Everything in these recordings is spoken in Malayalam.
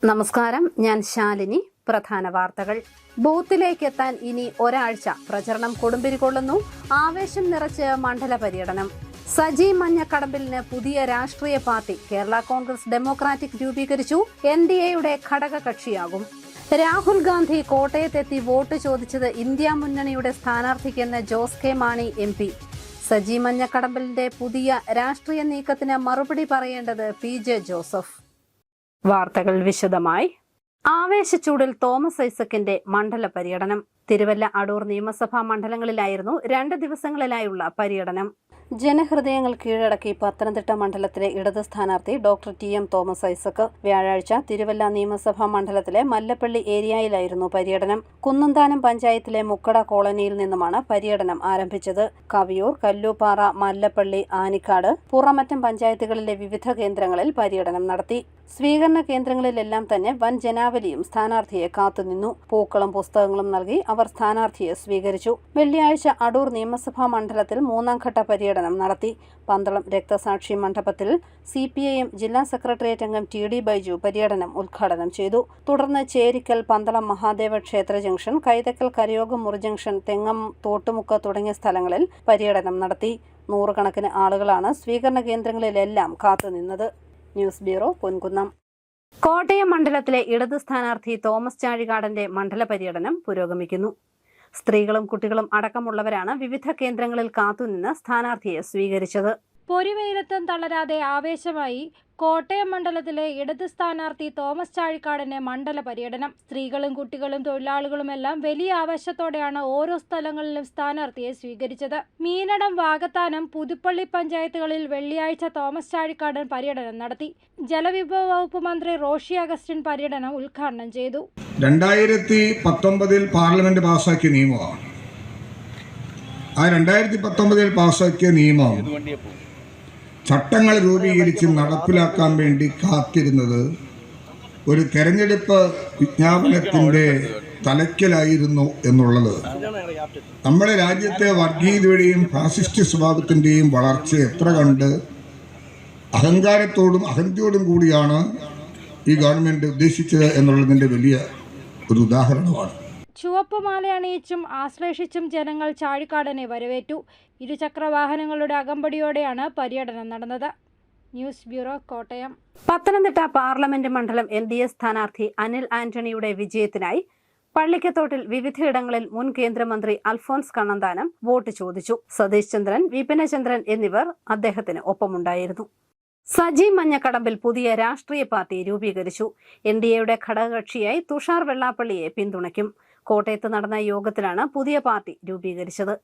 നമസ്കാരം, ഞാൻ ശാലിനി. പ്രധാന വാർത്തകൾ. ബൂത്തിലേക്ക് എത്താൻ ഇനി ഒരാഴ്ച. പ്രചരണം കൊടുമ്പിരി കൊള്ളുന്നു. ആവേശം നിറച്ച് മണ്ഡല പര്യടനം. സജി മഞ്ഞക്കടമ്പിലിന് പുതിയ രാഷ്ട്രീയ പാർട്ടി. കേരള കോൺഗ്രസ് ഡെമോക്രാറ്റിക് രൂപീകരിച്ചു. NDAയുടെ ഘടകകക്ഷിയാകും. രാഹുൽ ഗാന്ധി കോട്ടയത്തെത്തി വോട്ട് ചോദിച്ചത് ഇന്ത്യ മുന്നണിയുടെ സ്ഥാനാർത്ഥിക്കെന്ന് ജോസ് കെ മാണി MP. സജി മഞ്ഞക്കടമ്പിലിന്റെ പുതിയ രാഷ്ട്രീയ നീക്കത്തിന് മറുപടി പറയേണ്ടത് PJ ജോസഫ്. വാർത്തകൾ വിശദമായി. ആവേശച്ചൂടിൽ തോമസ് ഐസക്കിന്റെ മണ്ഡല പര്യടനം. തിരുവല്ല, അടൂർ നിയമസഭാ മണ്ഡലങ്ങളിലായിരുന്നു 2 ദിവസങ്ങളിലായുള്ള പര്യടനം. ജനഹൃദയങ്ങൾ കീഴടക്കി പത്തനംതിട്ട മണ്ഡലത്തിലെ ഇടത് സ്ഥാനാർത്ഥി ഡോക്ടർ TM തോമസ് ഐസക്. വ്യാഴാഴ്ച തിരുവല്ല നിയമസഭാ മണ്ഡലത്തിലെ മല്ലപ്പള്ളി ഏരിയയിലായിരുന്നു പര്യടനം. കുന്നന്താനം പഞ്ചായത്തിലെ മുക്കട കോളനിയിൽ നിന്നുമാണ് പര്യടനം ആരംഭിച്ചത്. കവിയൂർ, കല്ലൂപ്പാറ, മല്ലപ്പള്ളി, ആനിക്കാട്, പുറമറ്റം പഞ്ചായത്തുകളിലെ വിവിധ കേന്ദ്രങ്ങളിൽ പര്യടനം നടത്തി. സ്വീകരണ കേന്ദ്രങ്ങളിലെല്ലാം തന്നെ വൻ ജനാവലിയും സ്ഥാനാർത്ഥിയെ കാത്തുനിന്നു. പൂക്കളും പുസ്തകങ്ങളും നൽകി അവർ സ്ഥാനാർത്ഥിയെ സ്വീകരിച്ചു. വെള്ളിയാഴ്ച അടൂർ നിയമസഭാ മണ്ഡലത്തിൽ 3ാം ഘട്ട പര്യടനം നടത്തി. പന്തളം രക്തസാക്ഷി മണ്ഡപത്തിൽ CPIM ജില്ലാ സെക്രട്ടേറിയറ്റ് അംഗം TD ബൈജു പര്യടനം ഉദ്ഘാടനം ചെയ്തു. തുടർന്ന് ചേരിക്കൽ, പന്തളം മഹാദേവ ക്ഷേത്ര ജംഗ്ഷൻ, കൈതക്കൽ കരയോഗം മുറി ജംഗ്ഷൻ, തെങ്ങം, തോട്ടുമുക്ക് തുടങ്ങിയ സ്ഥലങ്ങളിൽ പര്യടനം നടത്തി. 100 കണക്കിന് ആളുകളാണ് സ്വീകരണ കേന്ദ്രങ്ങളിലെല്ലാം കാത്തുനിന്നത്. News bureau, Ponkunnam. കോട്ടയം മണ്ഡലത്തിലെ ഇടത് സ്ഥാനാർത്ഥി തോമസ് ചാഴികാടന്റെ മണ്ഡല പര്യടനം പുരോഗമിക്കുന്നു. സ്ത്രീകളും കുട്ടികളും അടക്കമുള്ളവരാണ് വിവിധ കേന്ദ്രങ്ങളിൽ കാത്തുനിന്ന് സ്ഥാനാർത്ഥിയെ സ്വീകരിച്ചത്. പൊരിവെയിലത്തും തളരാതെ ആവേശമായി കോട്ടയം മണ്ഡലത്തിലെ ഇടത് സ്ഥാനാർത്ഥി തോമസ് ചാഴികാടന്റെ മണ്ഡല പര്യടനം. സ്ത്രീകളും കുട്ടികളും തൊഴിലാളികളുമെല്ലാം വലിയ ആവേശത്തോടെയാണ് ഓരോ സ്ഥലങ്ങളിലും സ്ഥാനാർത്ഥിയെ സ്വീകരിച്ചത്. മീനടം, വാകത്താനം, പുതുപ്പള്ളി പഞ്ചായത്തുകളിൽ വെള്ളിയാഴ്ച തോമസ് ചാഴികാടൻ പര്യടനം നടത്തി. ജലവിഭവ വകുപ്പ് മന്ത്രി റോഷി അഗസ്റ്റിൻ പര്യടനം ഉദ്ഘാടനം ചെയ്തു. 2019 പാർലമെന്റ് പാസാക്കിയ നിയമമാണ്. ആ 2019 പാസാക്കിയ നിയമം ചട്ടങ്ങൾ രൂപീകരിച്ച് നടപ്പിലാക്കാൻ വേണ്ടി കാത്തിരുന്നത് ഒരു തെരഞ്ഞെടുപ്പ് വിജ്ഞാപനത്തിൻ്റെ തലയ്ക്കലായിരുന്നു എന്നുള്ളത് നമ്മുടെ രാജ്യത്തെ വർഗീയതയുടെയും ഫാസിസ്റ്റ് സ്വഭാവത്തിൻ്റെയും വളർച്ച എത്ര കണ്ട് അഹങ്കാരത്തോടും അഹന്തയോടും കൂടിയാണ് ഈ ഗവൺമെൻറ് ഉദ്ദേശിച്ചത് എന്നുള്ളതിൻ്റെ വലിയ ഒരു ഉദാഹരണമാണ്. ചുവപ്പുമാല അണിയിച്ചും ആശ്ലേഷിച്ചും ജനങ്ങൾ ചാഴികാടനെ വരവേറ്റു. ഇരുചക്രവാഹനങ്ങളുടെ അകമ്പടിയോടെയാണ് പര്യടനം നടന്നത്. News bureau, Kottayam. Pathanamthitta parliament മണ്ഡലം NDA സ്ഥാനാർത്ഥി അനിൽ ആന്റണിയുടെ വിജയത്തിനായി പള്ളിക്കത്തോട്ടിൽ വിവിധയിടങ്ങളിൽ മുൻ കേന്ദ്രമന്ത്രി അൽഫോൻസ് കണ്ണന്താനം വോട്ട് ചോദിച്ചു. സതീഷ് ചന്ദ്രൻ, വിപിനചന്ദ്രൻ എന്നിവർ അദ്ദേഹത്തിന് ഒപ്പമുണ്ടായിരുന്നു. സജി മഞ്ഞക്കടമ്പിൽ പുതിയ രാഷ്ട്രീയ പാർട്ടി രൂപീകരിച്ചു. NDAയുടെ ഘടകകക്ഷിയായി തുഷാർ വെള്ളാപ്പള്ളിയെ പിന്തുണയ്ക്കും. കോട്ടയത്ത് നടന്ന യോഗത്തിലാണ് പുതിയ പാർട്ടി രൂപീകരിച്ചത്.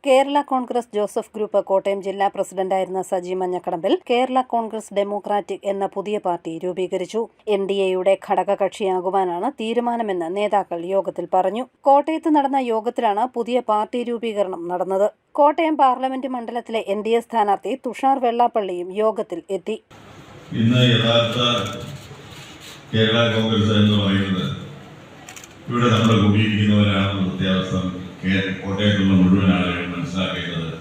കേരള കോൺഗ്രസ് ജോസഫ് ഗ്രൂപ്പ് കോട്ടയം ജില്ലാ പ്രസിഡന്റായിരുന്ന സജി മഞ്ഞക്കടമ്പിൽ കേരള കോൺഗ്രസ് ഡെമോക്രാറ്റിക് എന്ന പുതിയ പാർട്ടി രൂപീകരിച്ചു. NDAയുടെ ഘടകകക്ഷിയാകുവാനാണ് തീരുമാനമെന്ന് നേതാക്കൾ യോഗത്തിൽ പറഞ്ഞു. കോട്ടയത്ത് നടന്ന യോഗത്തിലാണ് പുതിയ പാർട്ടി രൂപീകരണം നടന്നത്. കോട്ടയം പാർലമെന്റ് മണ്ഡലത്തിലെ NDA സ്ഥാനാർത്ഥി തുഷാർ വെള്ളാപ്പള്ളിയും യോഗത്തിൽ എത്തി. ഇന്ന് യഥാർത്ഥ കേരള കോൺഗ്രസ് എന്ന് പറയുന്നത് ഇവിടെ നമ്മൾ കൂടിയിരിക്കുന്നവരാണെന്ന പ്രത്യാവസ്ഥ കോട്ടയത്തുള്ള മുഴുവൻ ആളുകളും മനസ്സിലാക്കേണ്ടത്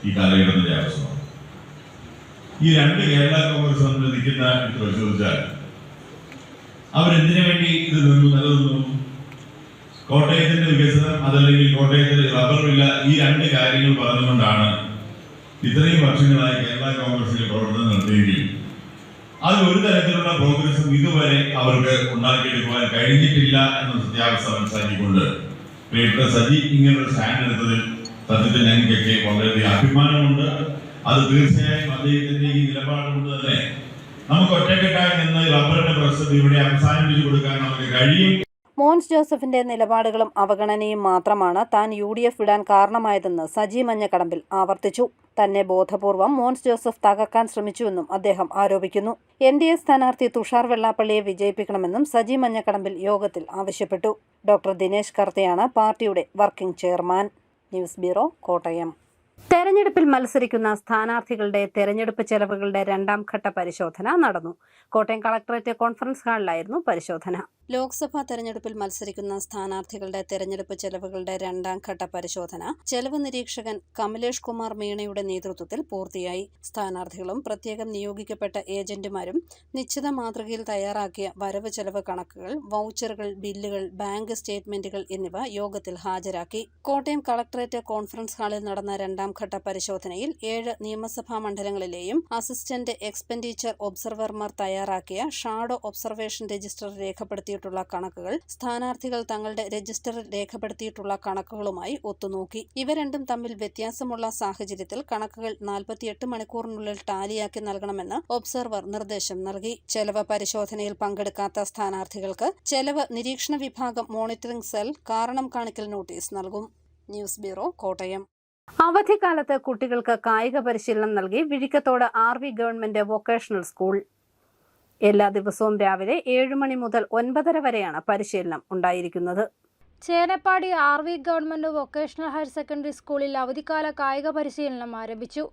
ഈ കാലഘട്ടത്തിന്റെ ആവശ്യമാണ്. ഈ 2 കേരള കോൺഗ്രസ് നമ്മൾ നിൽക്കുന്ന പരിശോധിച്ചാൽ അവരെന്തിനു വേണ്ടി ഇത് നിലനിന്നു? കോട്ടയത്തിന്റെ വികസനം, അതല്ലെങ്കിൽ കോട്ടയത്തിൽ റബ്ബറില്ല, ഈ 2 കാര്യങ്ങൾ പറഞ്ഞുകൊണ്ടാണ് ഇത്രയും വർഷങ്ങളായി കേരള കോൺഗ്രസിൽ പ്രവർത്തനം നടത്തുകയും അതിൽ ഒരു തരത്തിലുള്ള പ്രോഗ്രസും ഇതുവരെ അവർക്ക് ഉണ്ടാക്കിയെടുക്കുവാൻ കഴിഞ്ഞിട്ടില്ല എന്ന സത്യാവസ്ഥ മനസ്സിലാക്കിക്കൊണ്ട് സജി ഇങ്ങനൊരു സ്റ്റാൻഡ് എടുത്തതിൽ സത്യത്തിൽ ഞങ്ങൾക്കൊക്കെ വളരെയധികം അഭിമാനമുണ്ട്. അത് തീർച്ചയായും അദ്ദേഹത്തിന്റെ ഈ നിലപാടുകൊണ്ട് തന്നെ നമുക്ക് ഒറ്റക്കെട്ടായി നിന്ന് റബ്ബറിന്റെ പ്രശ്നം ഇവിടെ അവസാനിപ്പിച്ചു കൊടുക്കാൻ നമുക്ക് കഴിയും. മോൻസ് ജോസഫിന്റെ നിലപാടുകളും അവഗണനയും മാത്രമാണ് താൻ UDF വിടാൻ കാരണമായതെന്ന് സജി മഞ്ഞക്കടമ്പിൽ ആവർത്തിച്ചു. തന്നെ ബോധപൂർവം മോൻസ് ജോസഫ് തകർക്കാൻ ശ്രമിച്ചുവെന്നും അദ്ദേഹം ആരോപിക്കുന്നു. NDA സ്ഥാനാർത്ഥി തുഷാർ വെള്ളാപ്പള്ളിയെ വിജയിപ്പിക്കണമെന്നും സജി മഞ്ഞക്കടമ്പിൽ യോഗത്തിൽ ആവശ്യപ്പെട്ടു. ഡോക്ടർ ദിനേശ് കർത്തയാണ് പാർട്ടിയുടെ working chairman. News bureau, Kottayam. തെരഞ്ഞെടുപ്പിൽ മത്സരിക്കുന്ന സ്ഥാനാർത്ഥികളുടെ തെരഞ്ഞെടുപ്പ് ചെലവുകളുടെ 2ാം ഘട്ട പരിശോധന നടന്നു. കോട്ടയം കളക്ടറേറ്റ് കോൺഫറൻസ് ഹാളിലായിരുന്നു പരിശോധന. ലോക്സഭാ തെരഞ്ഞെടുപ്പിൽ മത്സരിക്കുന്ന സ്ഥാനാർത്ഥികളുടെ തെരഞ്ഞെടുപ്പ് ചെലവുകളുടെ രണ്ടാം ഘട്ട പരിശോധന ചെലവ് നിരീക്ഷകൻ കമലേഷ് കുമാർ മീണയുടെ നേതൃത്വത്തിൽ പൂർത്തിയായി. സ്ഥാനാർത്ഥികളും പ്രത്യേകം നിയോഗിക്കപ്പെട്ട ഏജന്റുമാരും നിശ്ചിത മാതൃകയിൽ തയ്യാറാക്കിയ വരവ് ചെലവ് കണക്കുകൾ, വൗച്ചറുകൾ, ബില്ലുകൾ, ബാങ്ക് സ്റ്റേറ്റ്മെന്റുകൾ എന്നിവ യോഗത്തിൽ ഹാജരാക്കി. കോട്ടയം കളക്ടറേറ്റ് കോൺഫറൻസ് ഹാളിൽ നടന്ന രണ്ടാം ഘട്ട പരിശോധനയിൽ 7 നിയമസഭാ മണ്ഡലങ്ങളിലെയും അസിസ്റ്റന്റ് എക്സ്പെൻഡിച്ചർ ഒബ്സർവർമാർ തയ്യാറാക്കിയ ഷാഡോ ഒബ്സർവേഷൻ രജിസ്റ്റർ രേഖപ്പെടുത്തിയിട്ടുള്ള കണക്കുകൾ സ്ഥാനാർത്ഥികൾ തങ്ങളുടെ രജിസ്റ്ററിൽ രേഖപ്പെടുത്തിയിട്ടുള്ള കണക്കുകളുമായി ഒത്തുനോക്കി. ഇവ രണ്ടും തമ്മിൽ വ്യത്യാസമുള്ള സാഹചര്യത്തിൽ കണക്കുകൾ 48 മണിക്കൂറിനുള്ളിൽ ടാലിയാക്കി നൽകണമെന്ന് ഒബ്സർവർ നിർദ്ദേശം നൽകി. ചെലവ് പരിശോധനയിൽ പങ്കെടുക്കാത്ത സ്ഥാനാർത്ഥികൾക്ക് ചെലവ് നിരീക്ഷണ വിഭാഗം മോണിറ്ററിംഗ് സെൽ കാരണം കാണിക്കൽ നോട്ടീസ് നൽകും. News bureau, Kottayam. അവധിക്കാലത്ത് കുട്ടികൾക്ക് കായിക പരിശീലനം നൽകി വിഴിക്കത്തോട് RV ഗവൺമെന്റ് വൊക്കേഷണൽ സ്കൂൾ. എല്ലാ ദിവസവും രാവിലെ 7 മണി മുതൽ 9:30 വരെയാണ് പരിശീലനം ഉണ്ടായിരിക്കുന്നത്. Chenappady RV government vocational higher secondary സ്കൂളിൽ അവധിക്കാല കായിക പരിശീലനം ആരംഭിച്ചു.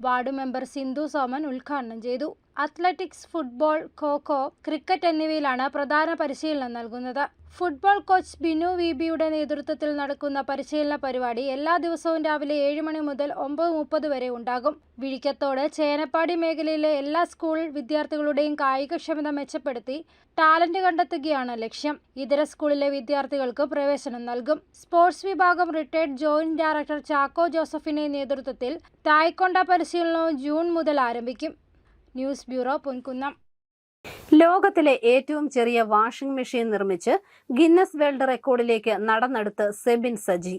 വാർഡ് മെമ്പർ സിന്ധു സോമൻ ഉദ്ഘാടനം ചെയ്തു. അത്ലറ്റിക്സ്, ഫുട്ബോൾ, ഖോ-ഖോ, ക്രിക്കറ്റ് എന്നിവയിലാണ് പ്രധാന പരിശീലനം നൽകുന്നത്. ഫുട്ബോൾ കോച്ച് ബിനു വിബിയുടെ നേതൃത്വത്തിൽ നടക്കുന്ന പരിശീലന പരിപാടി എല്ലാ ദിവസവും രാവിലെ 7 മണി മുതൽ 9:30 വരെ ഉണ്ടാകും. വിഴിക്കത്തോട് ചേനപ്പാടി മേഖലയിലെ എല്ലാ സ്കൂൾ വിദ്യാർത്ഥികളുടെയും കായികക്ഷമത മെച്ചപ്പെടുത്തി ടാലന്റ് കണ്ടെത്തുകയാണ് ലക്ഷ്യം. ഇതര സ്കൂളിലെ വിദ്യാർത്ഥികൾക്ക് പ്രവേശനം നൽകും. സ്പോർട്സ് വിഭാഗം റിട്ടയർഡ് ജോയിന്റ് ഡയറക്ടർ ചാക്കോ ജോസഫിന്റെ നേതൃത്വത്തിൽ തായ്ക്കൊണ്ട പരിശീലനവും ജൂൺ മുതൽ ആരംഭിക്കും. News bureau, Ponkunnam. ലോകത്തിലെ ഏറ്റവും ചെറിയ വാഷിംഗ് മെഷീൻ നിർമ്മിച്ച് ഗിന്നസ് വേൾഡ് റെക്കോർഡിലേക്ക് നടന്നെടുത്ത് സെബിൻ സജി.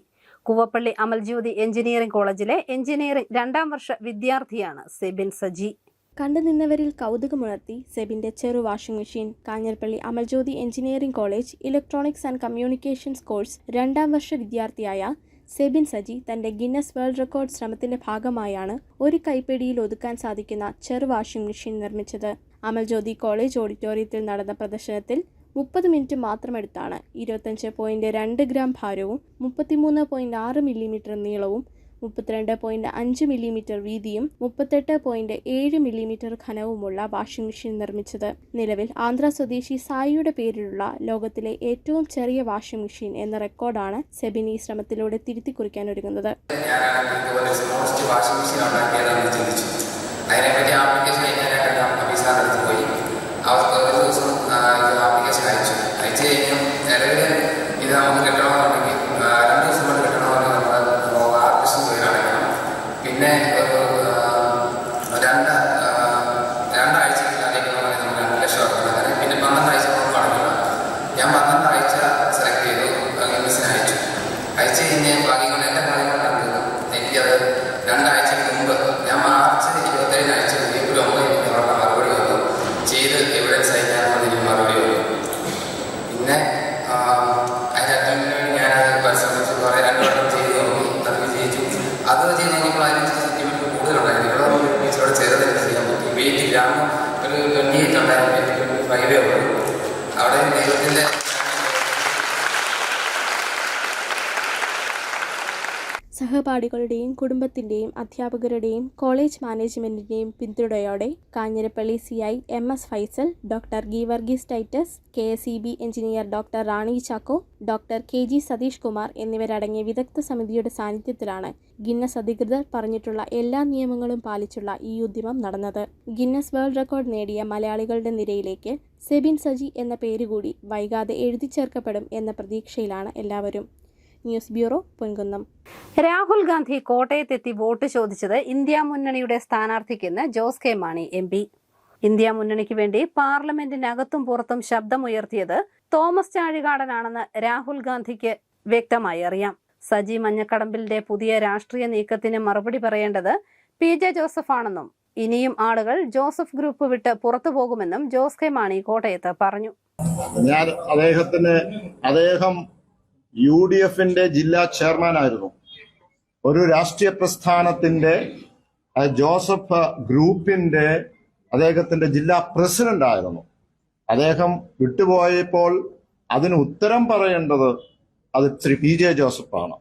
കുവപ്പള്ളി അമൽജ്യോതി എഞ്ചിനീയറിംഗ് കോളേജിലെ എഞ്ചിനീയറിംഗ് 2ാം വർഷ വിദ്യാർത്ഥിയാണ് സെബിൻ സജി. കണ്ടുനിന്നവരിൽ കൗതുകമുണർത്തി സെബിന്റെ ചെറു washing machine. Kanjirappally Amaljyothi engineering college electronics and communications course 2ാം വർഷ വിദ്യാർത്ഥിയായ സെബിൻ സജി തന്റെ ഗിന്നസ് വേൾഡ് റെക്കോർഡ് ശ്രമത്തിന്റെ ഭാഗമായാണ് ഒരു കൈപ്പിടിയിൽ ഒതുക്കാൻ സാധിക്കുന്ന ചെറു വാഷിംഗ് മെഷീൻ നിർമ്മിച്ചത്. അമൽജ്യോതി കോളേജ് ഓഡിറ്റോറിയത്തിൽ നടന്ന പ്രദർശനത്തിൽ 30 മിനിറ്റ് മാത്രമെടുത്താണ് 25.2 ഗ്രാം ഭാരവും 33.6 മില്ലിമീറ്റർ നീളവും 32.5 മില്ലിമീറ്റർ വീതിയും 38.7 മില്ലിമീറ്റർ ഘനവുമുള്ള വാഷിംഗ് മെഷീൻ നിർമ്മിച്ചത്. നിലവിൽ ആന്ധ്ര സ്വദേശി സായിയുടെ പേരിലുള്ള ലോകത്തിലെ ഏറ്റവും ചെറിയ വാഷിംഗ് മെഷീൻ എന്ന റെക്കോർഡാണ് സെബിൻ ഈ ശ്രമത്തിലൂടെ തിരുത്തി കുറിക്കാൻ ഒരുങ്ങുന്നത്. അതിനെപ്പറ്റി ആപ്ലിക്കേഷൻ അയക്കാനായിട്ട് അഫീസാറിൻ്റെ അടുത്ത് പോയി. അവർക്ക് ഒരു ദിവസം ആപ്ലിക്കേഷൻ അയച്ചു കഴിഞ്ഞു. നിലവിൽ ഇത് നമുക്ക് കിട്ടണമെന്നുണ്ടെങ്കിൽ 2 ദിവസം കൊണ്ട് കിട്ടണമെങ്കിൽ നമ്മൾ 6 ലക്ഷം രൂപ അടയ്ക്കണം. പിന്നെ ഒരു 2 ആഴ്ചയ്ക്ക് അടയ്ക്കണമെങ്കിൽ നമ്മൾ 2 ലക്ഷം അടയ്ക്കണം. അങ്ങനെ പിന്നെ 12 ആഴ്ച നമുക്ക് അടയ്ക്കണം. ഞാൻ 12 ആഴ്ച സെലക്ട് ചെയ്തു, മിസ്സിന് അയച്ചു കഴിഞ്ഞ് ഭാഗ്യങ്ങൾ എൻ്റെ ഭാഗ്യങ്ങളാണ്. എനിക്കത് 2 ആഴ്ചയ്ക്ക് മുമ്പ് ഞാൻ മാർച്ച് 27 അയച്ചു. ഏപ്രിൽ 9 അവരുടെ മറുപടി വന്നു. ചെയ്ത് എവിഡൻസ് അയക്കാനുള്ള എനിക്ക് മറുപടി വന്നു. പിന്നെ അതിൻ്റെ അറ്റൻഡിന് വേണ്ടി ഞാനത് പരിശ്രമിച്ചു. കുറേ 2 വട്ടം ചെയ്ത് നോക്കി, അത് വിജയിച്ചു. അത് ചെയ്ത് നോക്കിയപ്പോൾ അതിനനുസരിച്ച് സെറ്റിൽമെൻറ്റ് കൂടുതലുണ്ടായിരുന്നു. ഇവിടെ ടീച്ചറോട് ചേർന്ന് ചെയ്യാൻ പറ്റി. വെയിറ്റ് ഗ്രാമം ഒരു 28 ഉണ്ടായിരുന്നു, 25 ഉള്ളൂ. അവിടെ ദൈവത്തിൻ്റെ സഹപാഠികളുടെയും കുടുംബത്തിന്റെയും അധ്യാപകരുടെയും കോളേജ് മാനേജ്മെന്റിന്റെയും പിന്തുണയോടെ Kanjirappally CI MS Faisal, doctor Geevarghese Titus, KSEB engineer doctor Rani Chacko, doctor KG Satheesh Kumar എന്നിവരടങ്ങിയ വിദഗ്ധ സമിതിയുടെ സാന്നിധ്യത്തിലാണ് ഗിന്നസ് അധികൃതർ പറഞ്ഞിട്ടുള്ള എല്ലാ നിയമങ്ങളും പാലിച്ചുള്ള ഈ ഉദ്യമം നടന്നത്. ഗിന്നസ് വേൾഡ് റെക്കോർഡ് നേടിയ മലയാളികളുടെ നിരയിലേക്ക് സെബിൻ സജി എന്ന പേരുകൂടി വൈകാതെ എഴുതി ചേർക്കപ്പെടും എന്ന പ്രതീക്ഷയിലാണ് എല്ലാവരും. News bureau, Ponkunnam. രാഹുൽ ഗാന്ധി കോട്ടയത്തെത്തി വോട്ട് ചോദിച്ചത് ഇന്ത്യ മുന്നണിയുടെ സ്ഥാനാർത്ഥിക്കെന്ന് Jose K Mani MP. India മുന്നണിക്ക് വേണ്ടി പാർലമെന്റിനകത്തും പുറത്തും ശബ്ദമുയർത്തിയത് തോമസ് ചാഴികാടനാണെന്ന് രാഹുൽ ഗാന്ധിക്ക് വ്യക്തമായി അറിയാം. സജി മഞ്ഞക്കടമ്പിലിന്റെ പുതിയ രാഷ്ട്രീയ നീക്കത്തിന് മറുപടി പറയേണ്ടത് PJ ജോസഫാണെന്നും ഇനിയും ആളുകൾ ജോസഫ് ഗ്രൂപ്പ് വിട്ട് പുറത്തു പോകുമെന്നും ജോസ് കെ മാണി കോട്ടയത്ത് പറഞ്ഞു. അദ്ദേഹം UDFന്റെ ജില്ലാ ചെയർമാനായിരുന്നു. ഒരു രാഷ്ട്രീയ പ്രസ്ഥാനത്തിന്റെ ജോസഫ് ഗ്രൂപ്പിന്റെ അദ്ദേഹത്തിന്റെ ജില്ലാ പ്രസിഡന്റ് ആയിരുന്നു. അദ്ദേഹം വിട്ടുപോയപ്പോൾ അതിന് ഉത്തരം പറയേണ്ടത് അത് ശ്രീ PJ ജോസഫാണ്.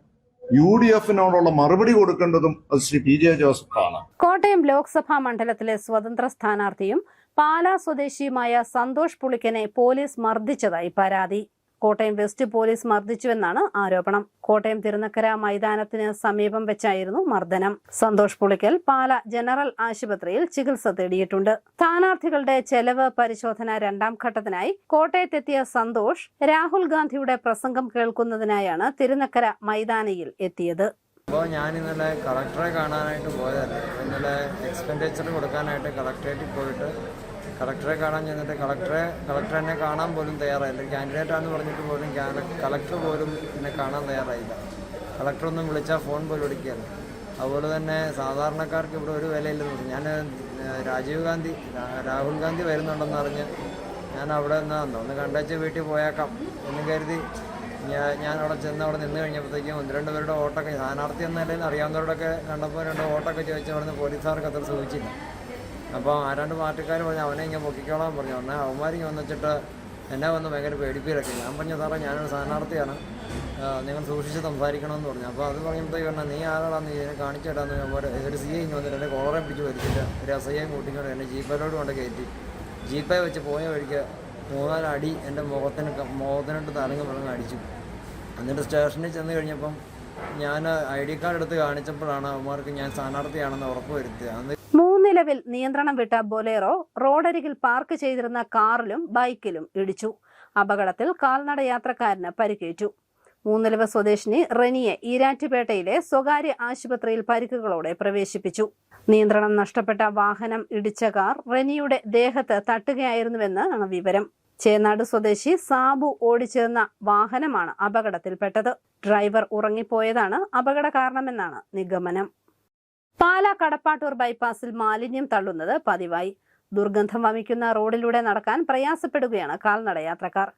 UDFനോടുള്ള മറുപടി കൊടുക്കേണ്ടതും അത് ശ്രീ PJ ജോസഫാണ്. കോട്ടയം ലോക്സഭാ മണ്ഡലത്തിലെ സ്വതന്ത്ര സ്ഥാനാർത്ഥിയും പാലാ സ്വദേശിയുമായ സന്തോഷ് പുളിക്കനെ പോലീസ് മർദ്ദിച്ചതായി പരാതി. കോട്ടയം വെസ്റ്റ് പോലീസ് മർദ്ദിച്ചുവെന്നാണ് ആരോപണം. കോട്ടയം തിരുനക്കര മൈതാനത്തിന് സമീപം വെച്ചായിരുന്നു മർദ്ദനം. സന്തോഷ് പുളിക്കൽ പാല ജനറൽ ആശുപത്രിയിൽ ചികിത്സ തേടിയിട്ടുണ്ട്. സ്ഥാനാർത്ഥികളുടെ ചെലവ് പരിശോധന 2ാം ഘട്ടത്തിനായി കോട്ടയത്തെത്തിയ സന്തോഷ് രാഹുൽ ഗാന്ധിയുടെ പ്രസംഗം കേൾക്കുന്നതിനായാണ് തിരുനക്കര മൈതാനിയിൽ എത്തിയത്. അപ്പോൾ ഞാൻ ഇന്നലെ കളക്ടറെ കാണാനായിട്ട് പോയതല്ലേ. ഇന്നലെ എക്സ്പെൻഡിച്ചർ കൊടുക്കാനായിട്ട് കളക്ടറേറ്റിൽ പോയിട്ട് കളക്ടറെ കാണാൻ ചെന്നിട്ട് കളക്ടർ എന്നെ കാണാൻ പോലും തയ്യാറായില്ല. കാൻഡിഡേറ്റാണെന്ന് പറഞ്ഞിട്ട് പോലും കളക്ടർ പോലും എന്നെ കാണാൻ തയ്യാറായില്ല. കളക്ടറൊന്നും വിളിച്ചാൽ ഫോൺ പോലും എടുക്കുകയല്ല. അതുപോലെ തന്നെ സാധാരണക്കാർക്ക് ഇവിടെ ഒരു വിലയില്ലെന്ന് പറഞ്ഞു. ഞാൻ രാഹുൽ ഗാന്ധി വരുന്നുണ്ടെന്ന് അറിഞ്ഞ് ഞാൻ അവിടെ ഒന്ന് കണ്ടേച്ച് വീട്ടിൽ പോയേക്കാം എന്ന് കരുതി ഞാൻ അവിടെ നിന്ന് കഴിഞ്ഞപ്പോഴത്തേക്കും 1-2 പേരുടെ ഓട്ടൊക്കെ സ്ഥാനാർത്ഥി എന്ന നിലയിൽ അറിയാവുന്നവരോടൊക്കെ കണ്ടപ്പോൾ 2 ഓട്ടൊക്കെ ചോദിച്ച് അവിടെ നിന്ന് പോലീസുകാർക്ക് അത്ര സൂചിച്ചില്ല. അപ്പോൾ ആരാണ്ട് പാർട്ടിക്കാർ പറഞ്ഞു അവനെ ഇങ്ങനെ പൊക്കിക്കോളാൻ പറഞ്ഞു. എന്നാൽ അവന്മാരിങ്ങനെ വന്നിട്ട് എന്നെ വന്ന് ഭയങ്കര പേടിപ്പിലൊക്കെ. ഞാൻ പറഞ്ഞു സാറേ ഞാനൊരു സ്ഥാനാർത്ഥിയാണ്, നിങ്ങൾ സൂക്ഷിച്ച് സംസാരിക്കണമെന്ന് പറഞ്ഞു. അപ്പോൾ അത് പറഞ്ഞപ്പോഴത്തേക്ക് നീ ആരാളാന്ന് ഇതിനെ കാണിച്ചിട്ടാന്ന് ഒരു സി ഐ ഇങ്ങനെ വന്നിട്ട് എന്നെ കോളറെ പിടിച്ച് വരിച്ചിട്ട് ഒരു SI കൂട്ടിക്കൊണ്ട് എന്നെ ജീപ്പയിലോട്ട് കൊണ്ട് കയറ്റി. ജീപ്പേ വെച്ച് പോയ വഴിക്ക് 3-4 അടി എൻ്റെ മുഖത്തിനിട്ട് തലങ്ങ് പിളങ്ങ് അടിച്ചു. എന്നിട്ട് സ്റ്റേഷനിൽ ചെന്ന് കഴിഞ്ഞപ്പം ഞാൻ ID കാർഡ് എടുത്ത് കാണിച്ചപ്പോഴാണ് അവന്മാർക്ക് ഞാൻ സ്ഥാനാർത്ഥിയാണെന്ന് ഉറപ്പ് വരുത്തിയത്. നിലവിൽ നിയന്ത്രണം വിട്ട ബൊലേറോ റോഡരികിൽ പാർക്ക് ചെയ്തിരുന്ന കാറിലും ബൈക്കിലും ഇടിച്ചു. അപകടത്തിൽ കാൽനട യാത്രക്കാരന് പരിക്കേറ്റു. മൂന്നിലവ് സ്വദേശിനി റെനിയെ ഈരാറ്റുപേട്ടയിലെ സ്വകാര്യ ആശുപത്രിയിൽ പരിക്കുകളോടെ പ്രവേശിപ്പിച്ചു. നിയന്ത്രണം നഷ്ടപ്പെട്ട വാഹനം ഇടിച്ച കാർ റെനിയുടെ ദേഹത്ത് തട്ടുകയായിരുന്നുവെന്നാണ് വിവരം. ചേനാട് സ്വദേശി സാബു ഓടിച്ചേർന്ന വാഹനമാണ് അപകടത്തിൽപ്പെട്ടത്. ഡ്രൈവർ ഉറങ്ങിപ്പോയതാണ് അപകട കാരണമെന്നാണ് നിഗമനം. പാലാ കടപ്പാട്ടൂർ ബൈപ്പാസിൽ മാലിന്യം തള്ളുന്നത് പതിവായി. ദുർഗന്ധം വമിക്കുന്ന റോഡിലൂടെ നടക്കാൻ പ്രയാസപ്പെടുകയാണ് കാൽനട യാത്രക്കാർ.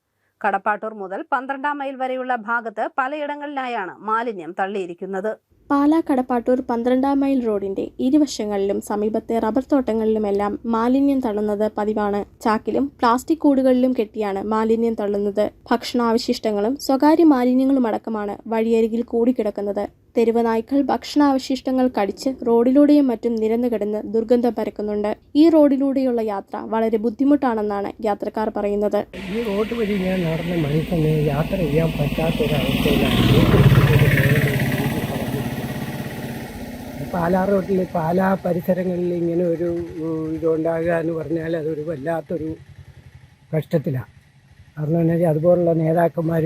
കടപ്പാട്ടൂർ മുതൽ 12ാം മൈൽ വരെയുള്ള ഭാഗത്ത് പലയിടങ്ങളിലായാണ് മാലിന്യം തള്ളിയിരിക്കുന്നത്. പാലാ കടപ്പാട്ടൂർ 12ാം മൈൽ റോഡിന്റെ ഇരുവശങ്ങളിലും സമീപത്തെ റബ്ബർ തോട്ടങ്ങളിലുമെല്ലാം മാലിന്യം തള്ളുന്നത് പതിവാണ്. ചാക്കിലും പ്ലാസ്റ്റിക് കൂടുകളിലും കെട്ടിയാണ് മാലിന്യം തള്ളുന്നത്. ഭക്ഷണാവശിഷ്ടങ്ങളും സ്വകാര്യ മാലിന്യങ്ങളും അടക്കമാണ് വഴിയരികിൽ കൂടിക്കിടക്കുന്നത്. തെരുവ് നായ്ക്കൾ ഭക്ഷണാവശിഷ്ടങ്ങൾ കടിച്ച് റോഡിലൂടെയും മറ്റും നിരന്നു കിടന്ന് ദുർഗന്ധം പരക്കുന്നുണ്ട്. ഈ റോഡിലൂടെയുള്ള യാത്ര വളരെ ബുദ്ധിമുട്ടാണെന്നാണ് യാത്രക്കാർ പറയുന്നത്. ഈ റോഡ് വഴി ഞാൻ നടന്ന മനുഷ്യന് യാത്ര ചെയ്യാൻ പറ്റാത്തൊരവസ്ഥയിലാണ്. പാലാ റോഡിൽ പാലാ പരിസരങ്ങളിൽ ഇങ്ങനെ ഒരു ഇതുണ്ടാകുക എന്ന് പറഞ്ഞാൽ അതൊരു വല്ലാത്തൊരു കഷ്ടത്തിലാണ്. കാരണം എന്താ വെച്ചാൽ അതുപോലുള്ള നേതാക്കന്മാർ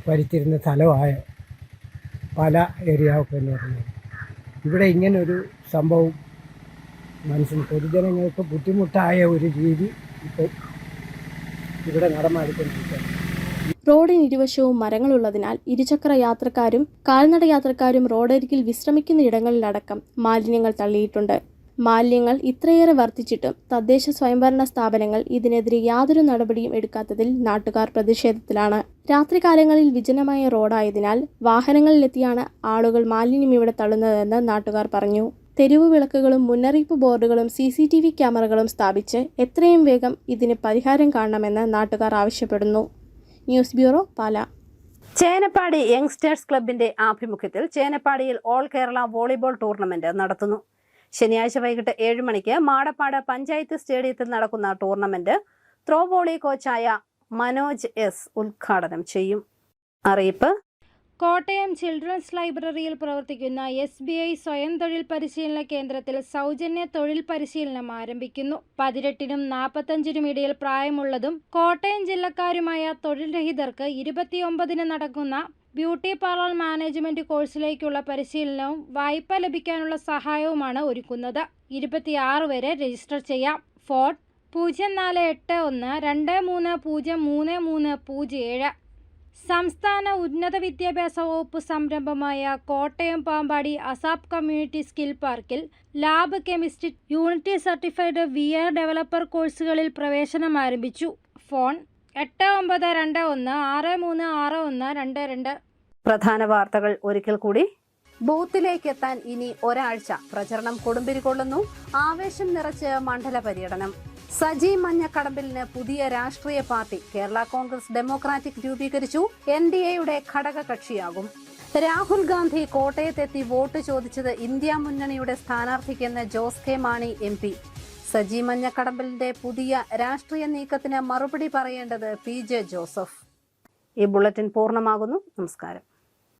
ഭരിച്ചിരുന്ന സ്ഥലമായ പല ഏരിയാവൊക്കെ എന്ന് പറഞ്ഞാൽ ഇവിടെ ഇങ്ങനൊരു സംഭവം പൊതുജനങ്ങൾക്ക് ബുദ്ധിമുട്ടായ ഒരു രീതി ഇപ്പോൾ ഇവിടെ നടമാടിക്കൊണ്ടിരിക്കുകയാണ്. റോഡിന് ഇരുവശവും മരങ്ങളുള്ളതിനാൽ ഇരുചക്ര യാത്രക്കാരും കാൽനട യാത്രക്കാരും റോഡരികിൽ വിശ്രമിക്കുന്ന ഇടങ്ങളിലടക്കം മാലിന്യങ്ങൾ തള്ളിയിട്ടുണ്ട്. മാലിന്യങ്ങൾ ഇത്രയേറെ വർദ്ധിച്ചിട്ടും തദ്ദേശ സ്വയംഭരണ സ്ഥാപനങ്ങൾ ഇതിനെതിരെ യാതൊരു നടപടിയും എടുക്കാത്തതിൽ നാട്ടുകാർ പ്രതിഷേധത്തിലാണ്. രാത്രികാലങ്ങളിൽ വിജനമായ റോഡായതിനാൽ വാഹനങ്ങളിലെത്തിയാണ് ആളുകൾ മാലിന്യം ഇവിടെ തള്ളുന്നതെന്ന് നാട്ടുകാർ പറഞ്ഞു. തെരുവു വിളക്കുകളും മുന്നറിയിപ്പ് ബോർഡുകളും CCTV ക്യാമറകളും സ്ഥാപിച്ച് എത്രയും വേഗം ഇതിന് പരിഹാരം കാണണമെന്ന് നാട്ടുകാർ ആവശ്യപ്പെടുന്നു. News bureau, Pala. Chenappady youngsters ക്ലബിന്റെ ആഭിമുഖ്യത്തിൽ ചേനപ്പാടിയിൽ ഓൾ കേരള വോളിബോൾ ടൂർണമെന്റ് നടത്തുന്നു. ശനിയാഴ്ച വൈകിട്ട് 7 മണിക്ക് മാടപ്പാട് പഞ്ചായത്ത് സ്റ്റേഡിയത്തിൽ നടക്കുന്ന ടൂർണമെന്റ് ത്രോ വോളി കോച്ചായ മനോജ് S ഉദ്ഘാടനം ചെയ്യും. അറിയിപ്പ്: കോട്ടയം ചിൽഡ്രൻസ് ലൈബ്രറിയിൽ പ്രവർത്തിക്കുന്ന SBI സ്വയം തൊഴിൽ പരിശീലന കേന്ദ്രത്തിൽ സൗജന്യ തൊഴിൽ പരിശീലനം ആരംഭിക്കുന്നു. 18നും 45നും ഇടയിൽ പ്രായമുള്ളതും കോട്ടയം ജില്ലക്കാരുമായ തൊഴിൽ രഹിതർക്ക് 29ന് നടക്കുന്ന ബ്യൂട്ടി പാർലർ മാനേജ്മെന്റ് കോഴ്സിലേക്കുള്ള പരിശീലനവും വായ്പ ലഭിക്കാനുള്ള സഹായവുമാണ് ഒരുക്കുന്നത്. 26 വരെ രജിസ്റ്റർ ചെയ്യാം. ഫോൺ 048123033307. സംസ്ഥാന ഉന്നത വിദ്യാഭ്യാസ വകുപ്പ് സംരംഭമായ കോട്ടയം പാമ്പാടി അസാപ് കമ്മ്യൂണിറ്റി സ്കിൽ പാർക്കിൽ lab chemistry Unity certified VR developer കോഴ്സുകളിൽ പ്രവേശനം ആരംഭിച്ചു. ഫോൺ 8921636122. പ്രധാന വാർത്തകൾ ഒരിക്കൽ കൂടി. ബൂത്തിലേക്ക് എത്താൻ ഇനി ഒരാഴ്ച. പ്രചരണം കൊടുമ്പിരികൊള്ളുന്നു. ആവേശം നിറച്ച് മണ്ഡല പര്യടനം. സജി മഞ്ഞക്കടമ്പിലിന് പുതിയ രാഷ്ട്രീയ പാർട്ടി. കേരള കോൺഗ്രസ് ഡെമോക്രാറ്റിക് രൂപീകരിച്ചു. NDAയുടെ ഘടക കക്ഷിയാകും. രാഹുൽ ഗാന്ധി കോട്ടയത്തെത്തി വോട്ട് ചോദിച്ചത് ഇന്ത്യ മുന്നണിയുടെ സ്ഥാനാർത്ഥിക്കെന്ന് ജോസ് കെ മാണി MP. സജി മഞ്ഞക്കടമ്പലിന്റെ പുതിയ രാഷ്ട്രീയ നീക്കത്തിന് മറുപടി പറയേണ്ടത് PJ ജോസഫ്. ഈ ബുള്ളറ്റിൻ പൂർണ്ണമാകുന്നു. നമസ്കാരം.